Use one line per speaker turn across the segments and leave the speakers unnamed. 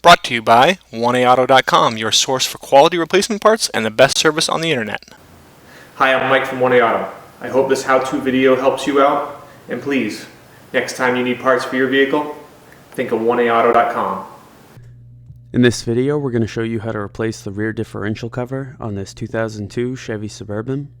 Brought to you by 1AAuto.com, your source for quality replacement parts and the best service on the internet.
Hi, I'm Mike from 1A Auto. I hope this how-to video helps you out, and please, next time you need parts for your vehicle, think of 1AAuto.com.
In this video, we're going to show you how to replace the rear differential cover on this 2002 Chevy Suburban.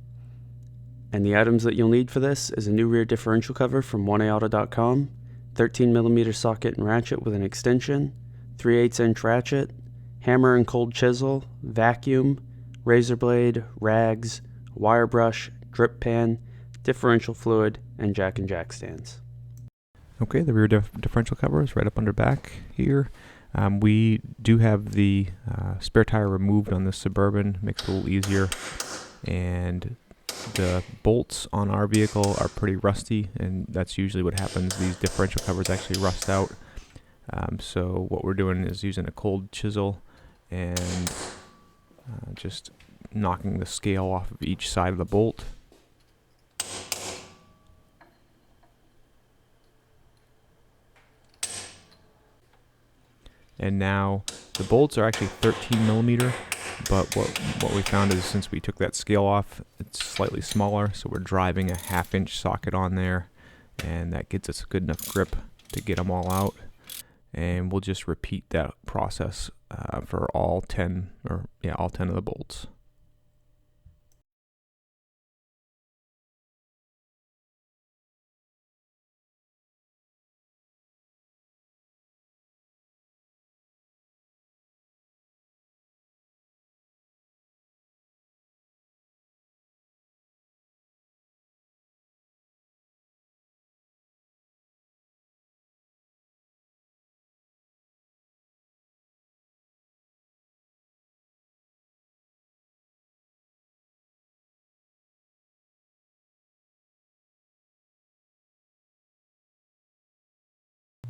And the items that you'll need for this is a new rear differential cover from 1AAuto.com, 13mm socket and ratchet with an extension, 3/8 inch ratchet, hammer and cold chisel, vacuum, razor blade, rags, wire brush, drip pan, differential fluid, and jack and jack stands.
Okay, the rear differential cover is right up under back here. We do have the spare tire removed on this Suburban, makes it a little easier, and the bolts on our vehicle are pretty rusty, and that's usually what happens. These differential covers actually rust out. So what we're doing is using a cold chisel and just knocking the scale off of each side of the bolt. And now the bolts are actually 13mm, but what we found is since we took that scale off, it's slightly smaller, so we're driving a 1/2 inch socket on there, and that gets us a good enough grip to get them all out. And we'll just repeat that process for all 10 of the bolts.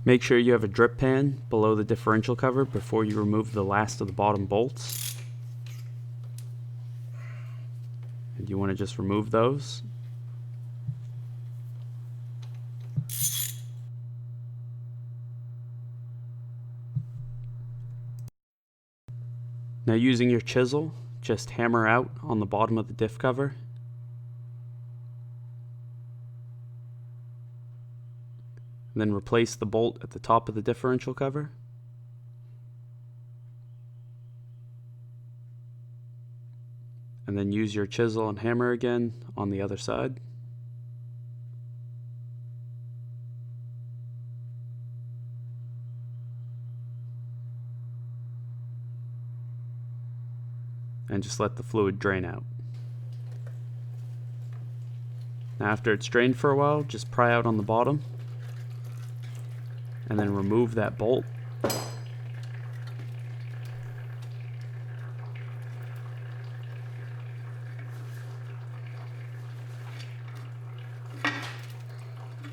Make sure you have a drip pan below the differential cover before you remove the last of the bottom bolts. And you want to just remove those. Now, using your chisel, just hammer out on the bottom of the diff cover. And then replace the bolt at the top of the differential cover. And then use your chisel and hammer again on the other side. And just let the fluid drain out. Now, after it's drained for a while, just pry out on the bottom and then remove that bolt.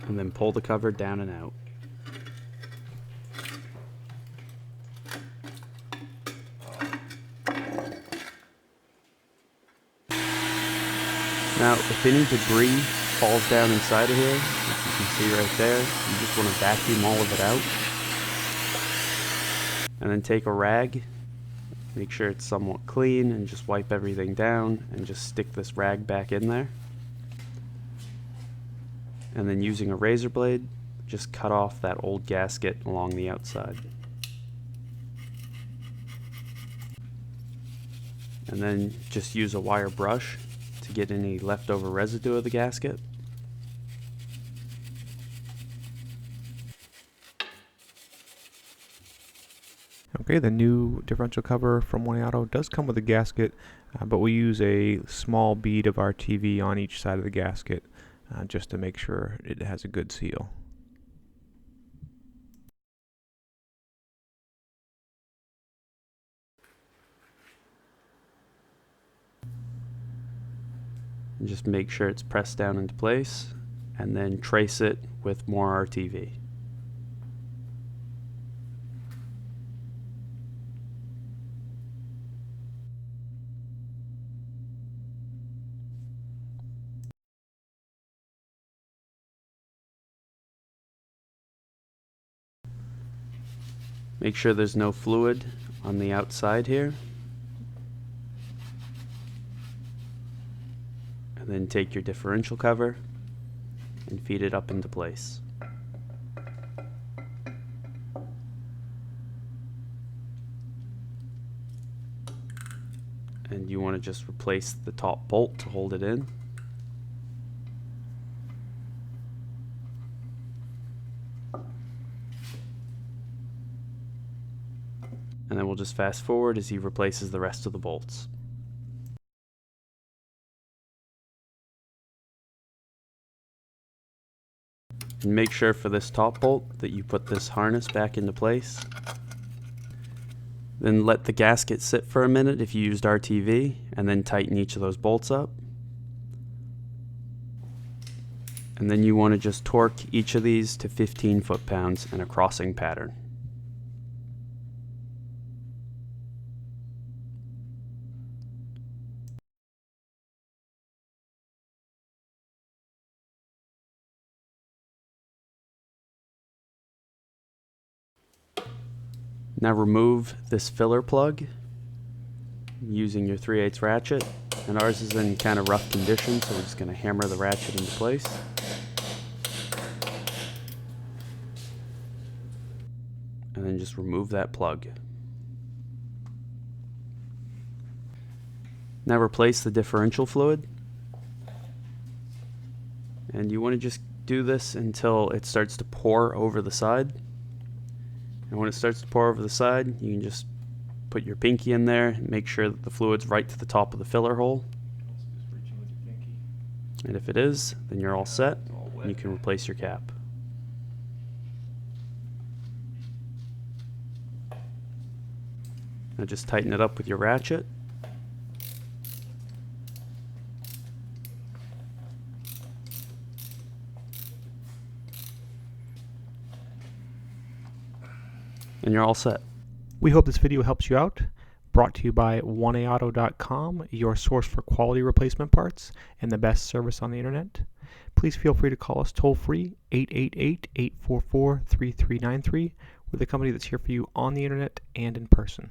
And then pull the cover down and out. Now, if any debris falls down inside of here, as you can see right there, you just want to vacuum all of it out. And then take a rag, make sure it's somewhat clean, and just wipe everything down, and just stick this rag back in there. And then using a razor blade, just cut off that old gasket along the outside. And then just use a wire brush to get any leftover residue of the gasket.
Okay, the new differential cover from 1A Auto does come with a gasket, but we use a small bead of RTV on each side of the gasket just to make sure it has a good seal.
And just make sure it's pressed down into place, and then trace it with more RTV. Make sure there's no fluid on the outside here. And then take your differential cover and feed it up into place. And you want to just replace the top bolt to hold it in. And then we'll just fast forward as he replaces the rest of the bolts. And make sure for this top bolt that you put this harness back into place. Then let the gasket sit for a minute if you used RTV, and then tighten each of those bolts up. And then you want to just torque each of these to 15 foot-pounds in a crossing pattern. Now remove this filler plug using your 3/8 ratchet, and ours is in kind of rough condition, so we're just going to hammer the ratchet into place. And then just remove that plug. Now replace the differential fluid, and you want to just do this until it starts to pour over the side. And when it starts to pour over the side, you can just put your pinky in there and make sure that the fluid's right to the top of the filler hole. And if it is, then you're all set, and you can replace your cap. Now just tighten it up with your ratchet. And you're all set.
We hope this video helps you out. Brought to you by 1AAuto.com, your source for quality replacement parts and the best service on the internet. Please feel free to call us toll free 888-844-3393. We're the company that's here for you on the internet and in person.